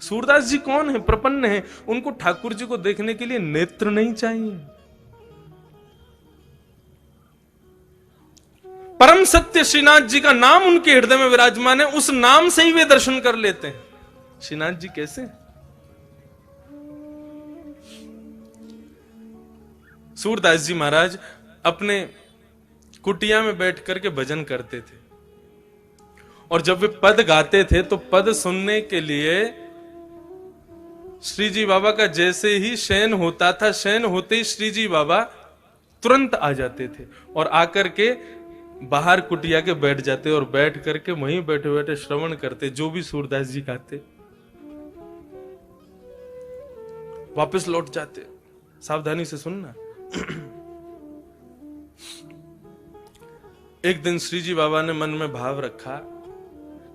सूरदास जी कौन है? प्रपन्न है। उनको ठाकुर जी को देखने के लिए नेत्र नहीं चाहिए। परम सत्य श्रीनाथ जी का नाम उनके हृदय में विराजमान है, उस नाम से ही वे दर्शन कर लेते हैं। श्रीनाथ जी कैसे? सूरदास जी महाराज अपने कुटिया में बैठ करके भजन करते थे, और जब वे पद गाते थे तो पद सुनने के लिए श्री जी बाबा का जैसे ही शयन होता था, शयन होते ही श्री जी बाबा तुरंत आ जाते थे और आकर के बाहर कुटिया के बैठ जाते और बैठ करके वहीं बैठे बैठे श्रवण करते जो भी सूरदास जी गाते, वापस लौट जाते। सावधानी से सुनना। एक दिन श्री जी बाबा ने मन में भाव रखा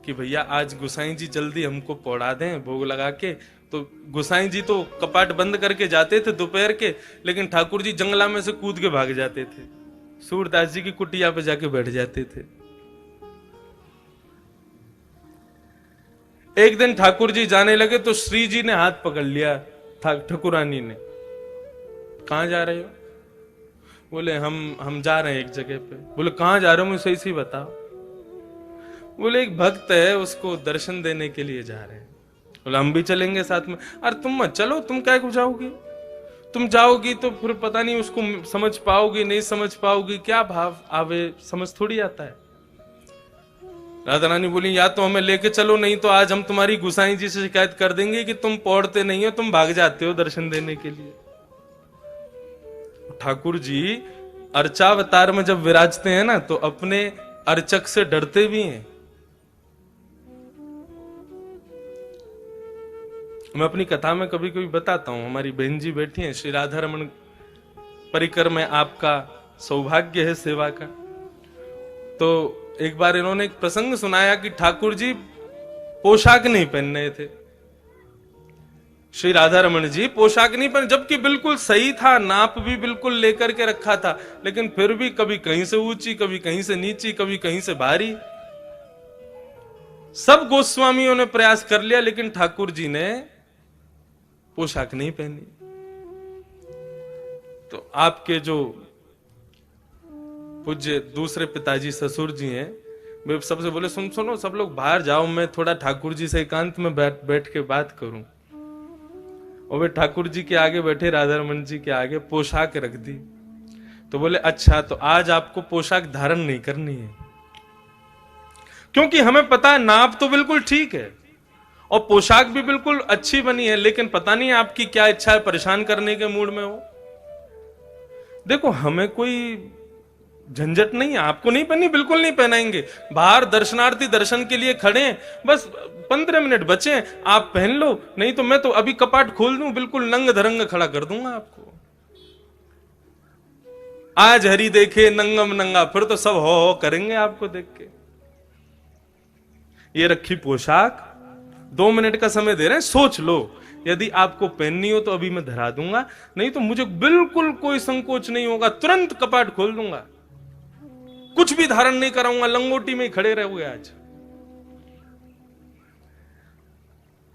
कि भैया आज गोसाई जी जल्दी हमको पौड़ा दें भोग लगा के। तो गोसाई जी तो कपाट बंद करके जाते थे दोपहर के, लेकिन ठाकुर जी जंगला में से कूद के भाग जाते थे, सूरदास जी की कुटिया पे जाके बैठ जाते थे। एक दिन ठाकुर जी जाने लगे तो श्री जी ने हाथ पकड़ लिया ठाकुरानी ने। कहां जा रहे हो? बोले हम जा रहे हैं एक जगह पे। बोले कहां जा रहे हो? मुझे सही सही बताओ। बोले एक भक्त है उसको दर्शन देने के लिए जा रहे हैं। बोले हम भी चलेंगे साथ में। अरे तुम मत चलो, तुम क्या को जाओगी? तुम जाओगी तो फिर पता नहीं उसको समझ पाओगी नहीं समझ पाओगी, क्या भाव आवे समझ थोड़ी आता है। राधा रानी बोली या तो हमें लेके चलो, नहीं तो आज हम तुम्हारी गुसाई जी से शिकायत कर देंगे कि तुम पौड़ते नहीं हो, तुम भाग जाते हो दर्शन देने के लिए। ठाकुर जी अर्चावतार में जब विराजते हैं ना तो अपने अर्चक से डरते भी हैं। मैं अपनी कथा में कभी कभी बताता हूं, हमारी बहन जी बैठी हैं, श्री राधा रमन परिकर में आपका सौभाग्य है सेवा का। तो एक बार इन्होंने एक प्रसंग सुनाया कि ठाकुर जी पोशाक नहीं पहन रहे थे। श्री राधा रमन जी पोशाक नहीं पहन, जबकि बिल्कुल सही था, नाप भी बिल्कुल लेकर के रखा था, लेकिन फिर भी कभी कहीं से ऊंची, कभी कहीं से नीची, कभी कहीं से भारी। सब गोस्वामियों ने प्रयास कर लिया, लेकिन ठाकुर जी ने पोशाक नहीं पहनी। तो आपके जो पूज्य दूसरे पिताजी ससुर जी हैं, वे सबसे बोले सुनो सब लोग बाहर जाओ, मैं थोड़ा ठाकुर जी से एकांत में बैठ के बात करूं। और वे ठाकुर जी के आगे बैठे, राधा रमन जी के आगे पोशाक रख दी। तो बोले अच्छा, तो आज आपको पोशाक धारण नहीं करनी है, क्योंकि हमें पता है नाप तो बिल्कुल ठीक है और पोशाक भी बिल्कुल अच्छी बनी है, लेकिन पता नहीं आपकी क्या इच्छा है, परेशान करने के मूड में हो। देखो हमें कोई झंझट नहीं है, आपको नहीं पहनी बिल्कुल नहीं पहनाएंगे। बाहर दर्शनार्थी दर्शन के लिए खड़े हैं, बस 15 मिनट बचे, आप पहन लो, नहीं तो मैं तो अभी कपाट खोल दूं, बिल्कुल नंग धरंग खड़ा कर दूंगा आपको। आज हरि देखे नंगम नंगा, फिर तो सब हो करेंगे आपको देख के। ये रखी पोशाक, 2 मिनट का समय दे रहे हैं, सोच लो, यदि आपको पहननी हो तो अभी मैं धरा दूंगा, नहीं तो मुझे बिल्कुल कोई संकोच नहीं होगा, तुरंत कपाट खोल दूंगा, कुछ भी धारण नहीं कराऊंगा, लंगोटी में ही खड़े रहोगे आज।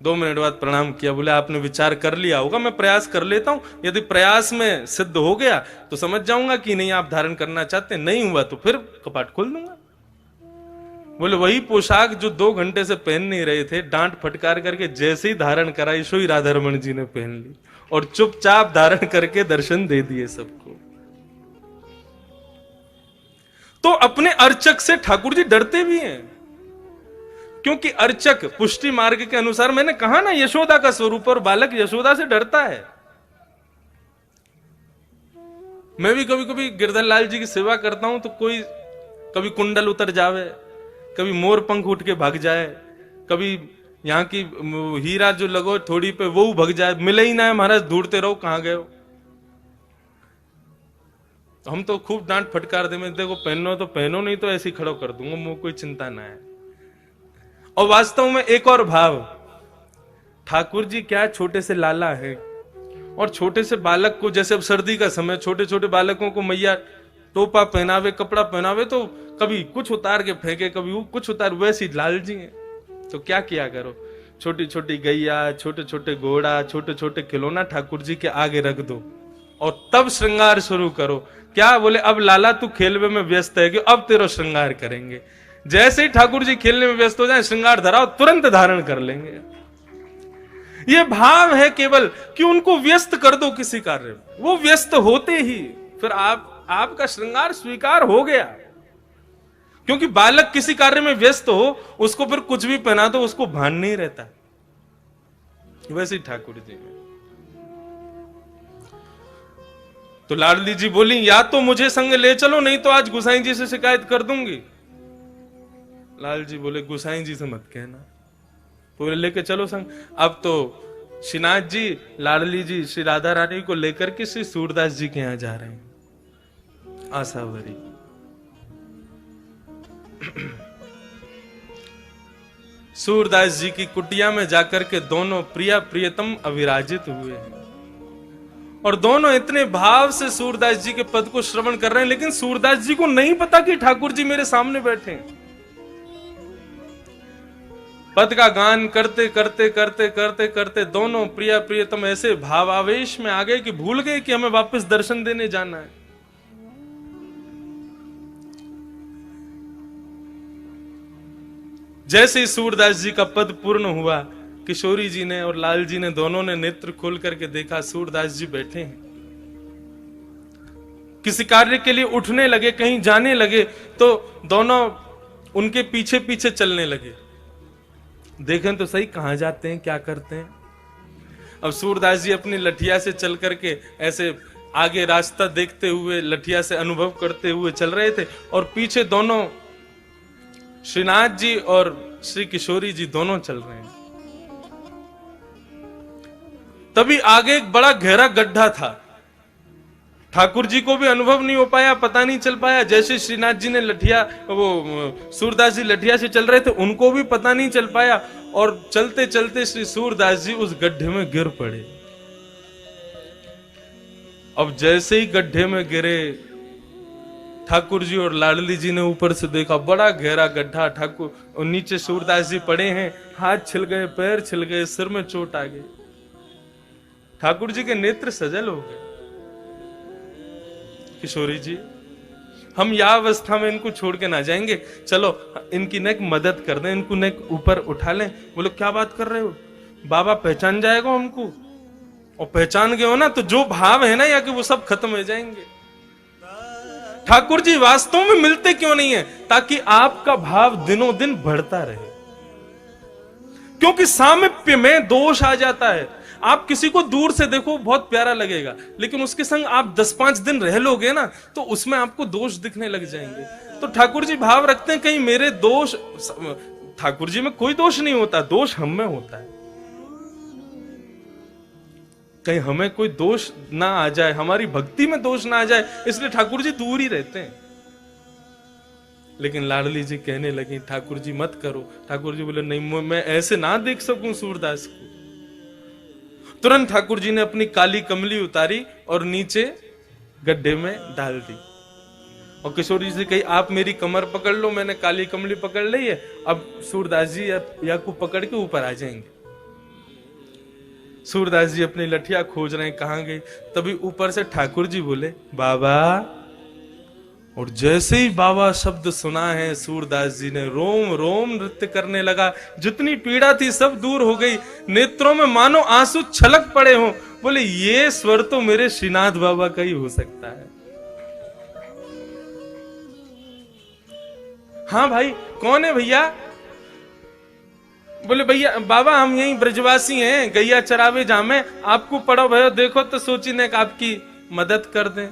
2 मिनट बाद प्रणाम किया, बोले आपने विचार कर लिया होगा, मैं प्रयास कर लेता हूं, यदि प्रयास में सिद्ध हो गया तो समझ जाऊंगा कि नहीं आप धारण करना चाहते, नहीं हुआ तो फिर कपाट खोल दूंगा। बोले वही पोशाक जो 2 घंटे से पहन नहीं रहे थे, डांट फटकार करके जैसे ही धारण कराई, सो ही राधा रमन जी ने पहन ली और चुपचाप धारण करके दर्शन दे दिए सबको। तो अपने अर्चक से ठाकुर जी डरते भी हैं, क्योंकि अर्चक पुष्टि मार्ग के अनुसार, मैंने कहा ना यशोदा का स्वरूप, और बालक यशोदा से डरता है। मैं भी कभी कभी गिरधर लाल जी की सेवा करता हूं तो कोई कभी कुंडल उतर जावे, कभी मोर पंख उठ के भाग जाए, कभी यहाँ की हीरा जो लगो थोड़ी पे वो भाग जाए, मिले ही ना है महाराज, ढूंढते रहो कहां गए हो। हम तो खूब डांट फटकार दे, मैं देखो पहनो तो पहनो, नहीं तो ऐसे ही खड़ो कर दूंगा, मुझे कोई चिंता ना है। और वास्तव में एक और भाव, ठाकुर जी क्या छोटे से लाला है, और छोटे से बालक को, जैसे अब सर्दी का समय, छोटे छोटे बालकों को मैया टोपा पहनावे, कपड़ा पहनावे, तो कभी कुछ उतार के फेंके, कभी कुछ उतार, वैसी लाल जी है। तो क्या किया करो, छोटी छोटी गैया, छोटे छोटे घोड़ा, छोटे छोटे खिलौना ठाकुर जी के आगे रख दो और तब श्रृंगार शुरू करो। क्या बोले, अब लाला तू खेलवे में व्यस्त है कि अब तेरा श्रृंगार करेंगे। जैसे ही ठाकुर जी खेलने में व्यस्त हो जाए, श्रृंगार धराओ, तुरंत धारण कर लेंगे। ये भाव है केवल कि उनको व्यस्त कर दो किसी कार्य में, वो व्यस्त होते ही फिर आपका श्रृंगार स्वीकार हो गया। क्योंकि बालक किसी कार्य में व्यस्त हो, उसको फिर कुछ भी पहना दो उसको भान नहीं रहता। वैसे ही ठाकुर जी में। तो लाडली जी बोली, या तो मुझे संग ले चलो, नहीं तो आज गुसाई जी से शिकायत कर दूंगी। लाल जी बोले, गुसाई जी से मत कहना, पूरे लेके चलो संग। अब तो श्रीनाथ जी, लाडली जी श्री राधा रानी को लेकर के श्री सूरदास जी के यहां जा रहे हैं। आशावरी सूरदास जी की कुटिया में जाकर के दोनों प्रिया प्रियतम अविराजित हुए हैं और दोनों इतने भाव से सूरदास जी के पद को श्रवण कर रहे हैं, लेकिन सूरदास जी को नहीं पता कि ठाकुर जी मेरे सामने बैठे हैं। पद का गान करते करते करते करते करते दोनों प्रिया प्रियतम ऐसे भावावेश में आ गए कि भूल गए कि हमें वापस दर्शन देने जाना है। जैसे ही सूरदास जी का पद पूर्ण हुआ, किशोरी जी ने और लाल जी ने दोनों ने नेत्र खोल करके देखा, सूरदास जी बैठे हैं। किसी कार्य के लिए उठने लगे, कहीं जाने लगे, तो दोनों उनके पीछे पीछे चलने लगे। देखें तो सही कहां जाते हैं, क्या करते हैं। अब सूरदास जी अपनी लठिया से चल करके ऐसे आगे रास्ता देखते हुए, लठिया से अनुभव करते हुए चल रहे थे और पीछे दोनों श्रीनाथ जी और श्री किशोरी जी दोनों चल रहे हैं। तभी आगे एक बड़ा गहरा गड्ढा था। ठाकुर जी को भी अनुभव नहीं हो पाया, पता नहीं चल पाया। जैसे श्रीनाथ जी ने लठिया, वो सूरदास जी लठिया से चल रहे थे, उनको भी पता नहीं चल पाया और चलते चलते श्री सूरदास जी उस गड्ढे में गिर पड़े। अब जैसे ही गड्ढे में गिरे, ठाकुर जी और लाडली जी ने ऊपर से देखा, बड़ा गहरा गड्ढा। ठाकुर और नीचे सूरदास जी पड़े हैं, हाथ छिल गए, पैर छिल गए, सिर में चोट आ गई। ठाकुर जी के नेत्र सजल हो गए। किशोरी जी, हम यह अवस्था में इनको छोड़ के ना जाएंगे, चलो इनकी नेक मदद कर दें, इनको नेक ऊपर उठा लें। बोलो, क्या बात कर रहे हो, बाबा पहचान जाएगा हमको, और पहचान गए हो ना तो जो भाव है ना या कि वो सब खत्म हो जाएंगे। ठाकुर जी वास्तव में मिलते क्यों नहीं है? ताकि आपका भाव दिनों दिन बढ़ता रहे, क्योंकि सामीप्य में दोष आ जाता है। आप किसी को दूर से देखो बहुत प्यारा लगेगा, लेकिन उसके संग आप 10-5 दिन रह लोगे ना तो उसमें आपको दोष दिखने लग जाएंगे। तो ठाकुर जी भाव रखते हैं कहीं मेरे दोष, ठाकुर जी में कोई दोष नहीं होता, दोष हम में होता है। कहीं हमें कोई दोष ना आ जाए, हमारी भक्ति में दोष ना आ जाए, इसलिए ठाकुर जी दूर ही रहते हैं। लेकिन लाडली जी कहने लगी, ठाकुर जी मत करो। ठाकुर जी बोले, नहीं, मैं ऐसे ना देख सकूं सूरदास को। तुरंत ठाकुर जी ने अपनी काली कमली उतारी और नीचे गड्ढे में डाल दी और किशोरी जी से कही, आप मेरी कमर पकड़ लो, मैंने काली कमली पकड़ ली है, अब सूरदास जी या को पकड़ के ऊपर आ जाएंगे। सूरदास जी अपनी लठिया खोज रहे हैं, कहां गई। तभी ऊपर से ठाकुर जी बोले, बाबा। और जैसे ही बाबा शब्द सुना है, सूरदास जी ने रोम रोम नृत्य करने लगा। जितनी पीड़ा थी सब दूर हो गई, नेत्रों में मानो आंसू छलक पड़े हों। बोले, ये स्वर तो मेरे श्रीनाथ बाबा का ही हो सकता है। हाँ भाई, कौन है भैया? बोले, भैया बाबा हम यहीं ब्रजवासी हैं, गैया चरावे जामे, आपको पड़ो भयो देखो तो सोची ने आपकी मदद कर दें।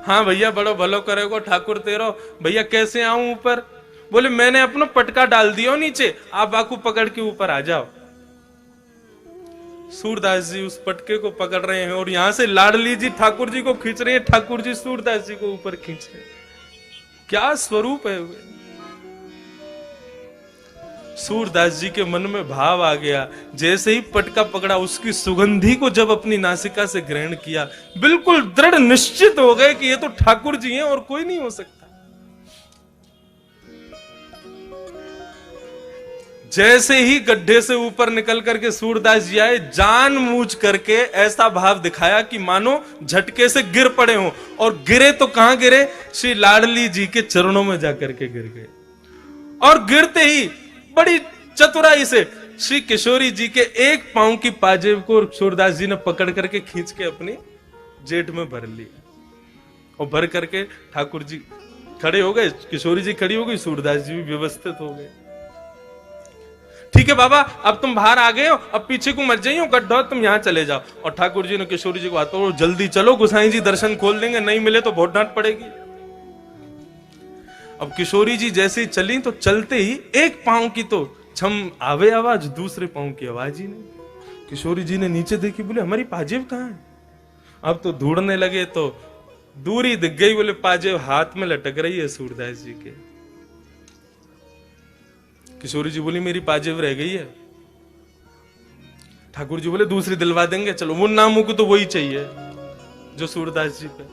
हाँ भैया, बड़ो भलो करेगो ठाकुर तेरो। भैया कैसे आऊं ऊपर? बोले, मैंने अपना पटका डाल दियो नीचे, आप बाकू पकड़ के ऊपर आ जाओ। सूरदास जी उस पटके को पकड़ रहे हैं और यहां से लाडली जी ठाकुर जी को खींच रहे हैं, ठाकुर जी सूरदास जी को ऊपर खींच रहे हैं। क्या स्वरूप है वे। सूरदास जी के मन में भाव आ गया, जैसे ही पटका पकड़ा उसकी सुगंधी को जब अपनी नासिका से ग्रहण किया, बिल्कुल दृढ़ निश्चित हो गए कि ये तो ठाकुर जी हैं और कोई नहीं हो सकता। जैसे ही गड्ढे से ऊपर निकल करके सूरदास जी आए, जानबूझ करके ऐसा भाव दिखाया कि मानो झटके से गिर पड़े हों, और गिरे तो कहां गिरे, श्री लाडली जी के चरणों में जाकर के गिर गए। और गिरते ही बड़ी चतुराई से श्री किशोरी जी के एक पांव की पाजेब को सूरदास जी ने पकड़ करके खींच के अपनी जेठ में भर लिया, और भर करके ठाकुर जी खड़े हो गए, किशोरी जी खड़ी हो गई, सूरदास जी भी व्यवस्थित हो गए। ठीक है बाबा, अब तुम बाहर आ गए हो, अब पीछे को मत जाइए, गड्ढा तुम यहां चले जाओ। और ठाकुर जी ने किशोरी जी को बात, जल्दी चलो, गोसाई जी दर्शन खोल देंगे, नहीं मिले तो बहुत डांट पड़ेगी। अब किशोरी जी जैसे ही चली, तो चलते ही एक पांव की तो छम आवे आवाज, दूसरे पांव की आवाज ही नहीं। किशोरी जी ने नीचे देखी, बोले हमारी पाजेब कहां है? अब तो ढूंढने लगे तो दूरी दिख गई, बोले पाजेब हाथ में लटक रही है सूरदास जी के। किशोरी जी बोली मेरी पाजेब रह गई है। ठाकुर जी बोले दूसरी दिलवा देंगे, चलो। वो नामों को तो वही चाहिए जो सूरदास जी पे।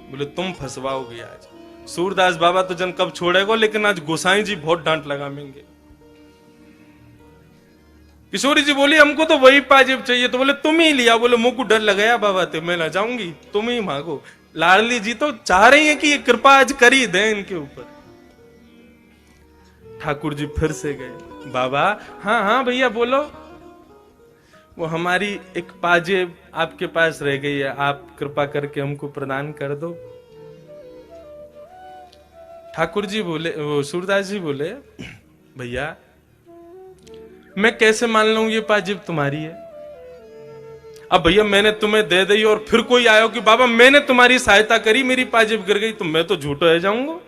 बोले तुम फंसवाओगे आज, सूरदास बाबा तो जन कब छोड़ेगा, लेकिन आज गोसाई जी बहुत डांट लगाएंगे। किशोरी जी बोली हमको तो वही पाजेब चाहिए। तो बोले तुम ही लिया। बोले मुंह को डर लगाया बाबा ते, मैं ना जाऊंगी, तुम ही मांगो। लाडली जी तो चाह रही है कि ये कृपा आज कर ही दे इनके ऊपर। ठाकुर जी फिर से गए, बाबा हाँ हाँ भैया बोलो। वो हमारी एक पाजेब आपके पास रह गई है, आप कृपा करके हमको प्रदान कर दो। ठाकुर जी बोले, वो सूरदास जी बोले भैया मैं कैसे मान लूं ये पाजेब तुम्हारी है? अब भैया मैंने तुम्हें दे दी और फिर कोई आयो कि बाबा मैंने तुम्हारी सहायता करी, मेरी पाजेब गिर गई, तो मैं तो झूठो है जाऊंगा।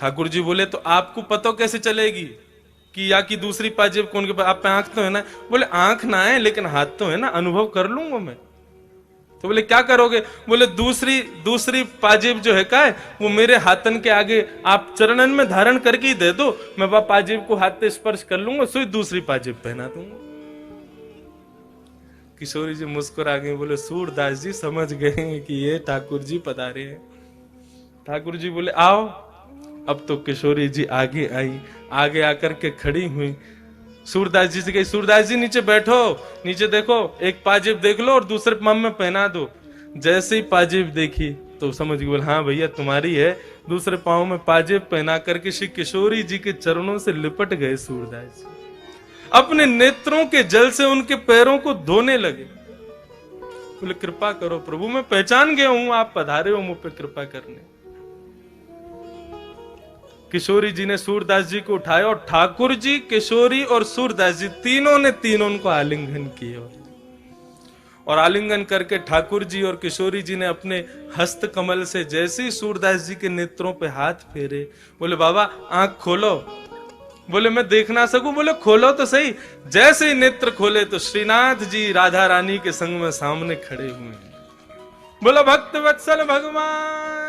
ठाकुर जी बोले तो आपको पता कैसे चलेगी कि या की दूसरी पाजेब कौन के पास? आप पे आंख तो है ना? बोले आंख ना है लेकिन हाथ तो है ना, अनुभव कर लूंगा मैं। तो बोले क्या करोगे? बोले दूसरी पाजेब जो है का है, वो मेरे हाथन के आगे आप चरणन में धारण करके ही दे दो, मैं वह पाजेब को हाथ से स्पर्श कर लूंगा, सो दूसरी पाजेब पहना दूंगा। किशोरी जी मुस्कुरा गए, बोले सूरदास जी समझ गए कि ये ठाकुर जी पधारे हैं। ठाकुर जी बोले आओ। अब तो किशोरी जी आगे आई, आगे आकर के खड़ी हुई, सूरदास जी से कही सूरदास जी नीचे बैठो, नीचे देखो, एक पाजेब देख लो और दूसरे पाँव में पहना दो। जैसे ही पाजेब देखी तो समझ गई, बोले हाँ भैया तुम्हारी है। दूसरे पाँव में पाजेब पहना करके श्री किशोरी जी के चरणों से लिपट गए सूरदास जी, अपने नेत्रों के जल से उनके पैरों को धोने लगे। बोले कृपा करो प्रभु, मैं पहचान गया हूं आप पधारे हो मुझ पे कृपा करने। किशोरी जी ने सूरदास जी को उठाया और ठाकुर जी, किशोरी और सूरदास जी तीनों को आलिंगन किया। और आलिंगन करके ठाकुर जी और किशोरी जी ने अपने हस्त कमल से जैसे ही सूरदास जी के नेत्रों पे हाथ फेरे, बोले बाबा आंख खोलो। बोले मैं देख ना सकूं? बोले खोलो तो सही। जैसे ही नेत्र खोले तो श्रीनाथ जी राधा रानी के संग में सामने खड़े हुए हैं। बोला भक्त वत्सल भगवान